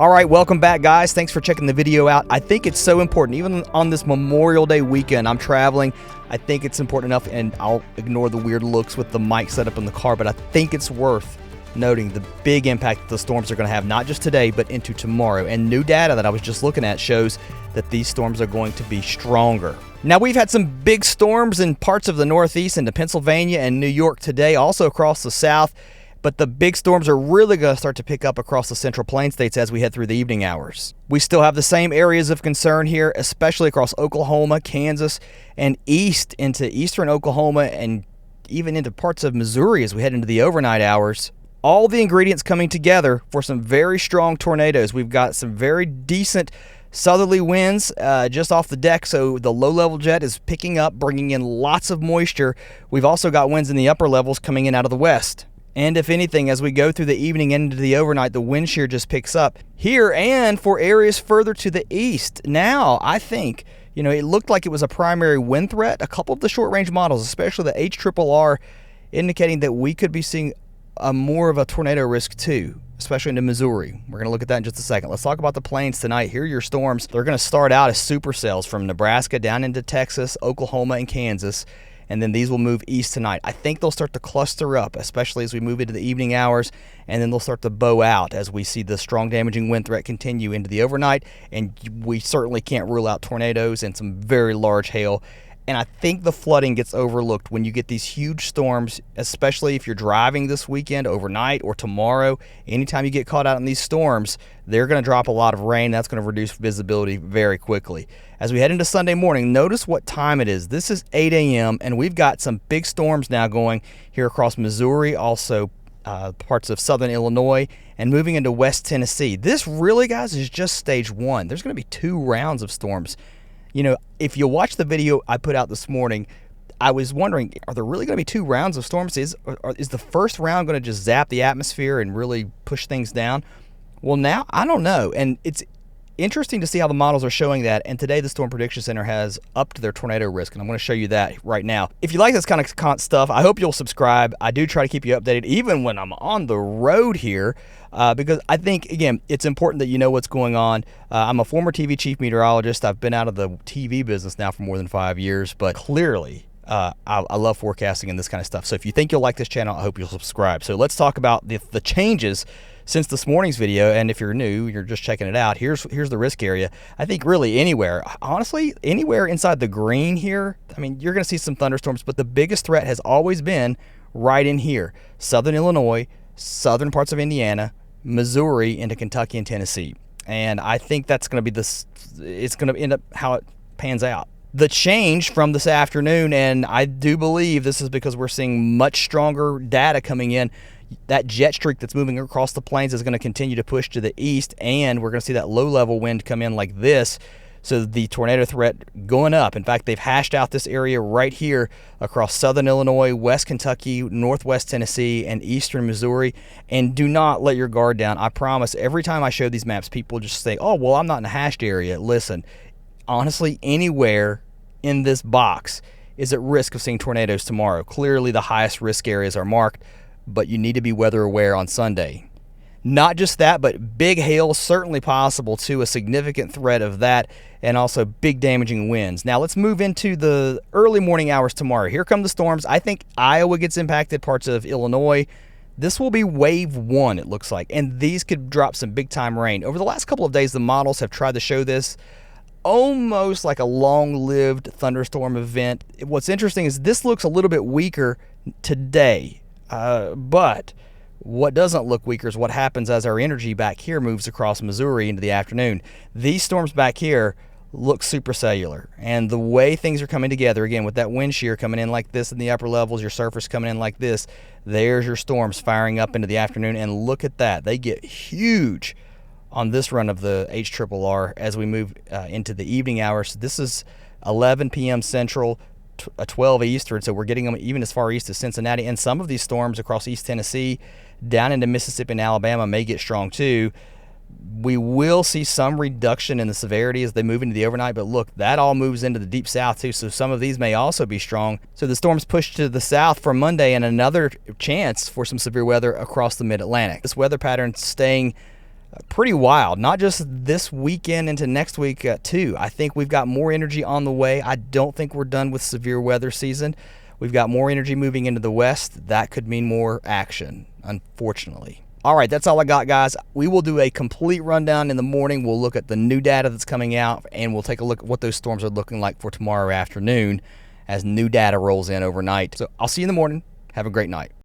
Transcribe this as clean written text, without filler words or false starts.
All right, welcome back, guys. Thanks for checking the video out. I think it's so important, even on this Memorial Day weekend. I'm traveling. I think it's important enough, and I'll ignore the weird looks with the mic set up in the car, but I think it's worth noting the big impact that the storms are going to have, not just today, but into tomorrow. And new data that I was just looking at shows that these storms are going to be stronger. Now, we've had some big storms in parts of the Northeast into Pennsylvania and New York today, also across the South. But the big storms are really going to start to pick up across the Central Plains states as we head through the evening hours. We still have the same areas of concern here, especially across Oklahoma, Kansas, and east into eastern Oklahoma and even into parts of Missouri as we head into the overnight hours. All the ingredients coming together for some very strong tornadoes. We've got some very decent southerly winds just off the deck, so the low-level jet is picking up, bringing in lots of moisture. We've also got winds in the upper levels coming in out of the west. And if anything, as we go through the evening and into the overnight, the wind shear just picks up here and for areas further to the east. Now, I think, it looked like it was a primary wind threat. A couple of the short-range models, especially the HRRR, indicating that we could be seeing more of a tornado risk too, especially into Missouri. We're going to look at that in just a second. Let's talk about the plains tonight. Here are your storms. They're going to start out as supercells from Nebraska down into Texas, Oklahoma, and Kansas. And then these will move east tonight. I think they'll start to cluster up, especially as we move into the evening hours, and then they'll start to bow out as we see the strong damaging wind threat continue into the overnight, and we certainly can't rule out tornadoes and some very large hail. And I think the flooding gets overlooked when you get these huge storms, especially if you're driving this weekend, overnight, or tomorrow. Anytime you get caught out in these storms, they're going to drop a lot of rain. That's going to reduce visibility very quickly. As we head into Sunday morning, notice what time it is. This is 8 a.m., and we've got some big storms now going here across Missouri, also parts of southern Illinois, and moving into West Tennessee. This really, guys, is just stage one. There's going to be 2 rounds of storms. If you watch the video I put out this morning, I was wondering, are there really going to be 2 rounds of storms? Is the first round going to just zap the atmosphere and really push things down? Well, now, I don't know. And it's interesting to see how the models are showing that. And today, the Storm Prediction Center has upped their tornado risk. And I'm going to show you that right now. If you like this kind of stuff, I hope you'll subscribe. I do try to keep you updated, even when I'm on the road here. Because I think, again, it's important that you know what's going on. I'm a former TV chief meteorologist. I've been out of the TV business now for more than 5 years, but clearly I love forecasting and this kind of stuff. So if you think you'll like this channel, I hope you'll subscribe. So let's talk about the changes since this morning's video. And if you're new, you're just checking it out, here's the risk area. I think really anywhere, honestly, anywhere inside the green here, I mean, you're going to see some thunderstorms, but the biggest threat has always been right in here. Southern Illinois, southern parts of Indiana, Missouri into Kentucky and Tennessee. And I think that's going to be it's going to end up how it pans out. The change from this afternoon, and I do believe this is because we're seeing much stronger data coming in, that jet streak that's moving across the plains is going to continue to push to the east, and we're going to see that low-level wind come in like this. So the tornado threat going up. In fact, they've hashed out this area right here across southern Illinois, west Kentucky, northwest Tennessee, and eastern Missouri. And do not let your guard down. I promise, every time I show these maps, people just say, oh, well, I'm not in a hashed area. Listen, honestly, anywhere in this box is at risk of seeing tornadoes tomorrow. Clearly, the highest risk areas are marked, but you need to be weather aware on Sunday. Not just that, but big hail certainly possible too, a significant threat of that, and also big damaging winds. Now let's move into the early morning hours tomorrow. Here come the storms. I think Iowa gets impacted, parts of Illinois. This will be wave 1, it looks like, and these could drop some big time rain. Over the last couple of days, the models have tried to show this almost like a long-lived thunderstorm event. What's interesting is this looks a little bit weaker today, but what doesn't look weaker is what happens as our energy back here moves across Missouri into the afternoon. These storms back here look supercellular, and the way things are coming together, again, with that wind shear coming in like this in the upper levels, your surface coming in like this, there's your storms firing up into the afternoon, and look at that. They get huge on this run of the HRRR as we move into the evening hours. This is 11 p.m. Central, 12 Eastern, so we're getting them even as far east as Cincinnati, and some of these storms across East Tennessee down into Mississippi and Alabama may get strong too. We will see some reduction in the severity as they move into the overnight, but look, that all moves into the deep south too, so some of these may also be strong. So the storms push to the south for Monday, and another chance for some severe weather across the mid-Atlantic. This weather pattern staying Pretty wild. Not just this weekend into next week, too. I think we've got more energy on the way. I don't think we're done with severe weather season. We've got more energy moving into the west. That could mean more action, unfortunately. All right, that's all I got, guys. We will do a complete rundown in the morning. We'll look at the new data that's coming out, and we'll take a look at what those storms are looking like for tomorrow afternoon as new data rolls in overnight. So I'll see you in the morning. Have a great night.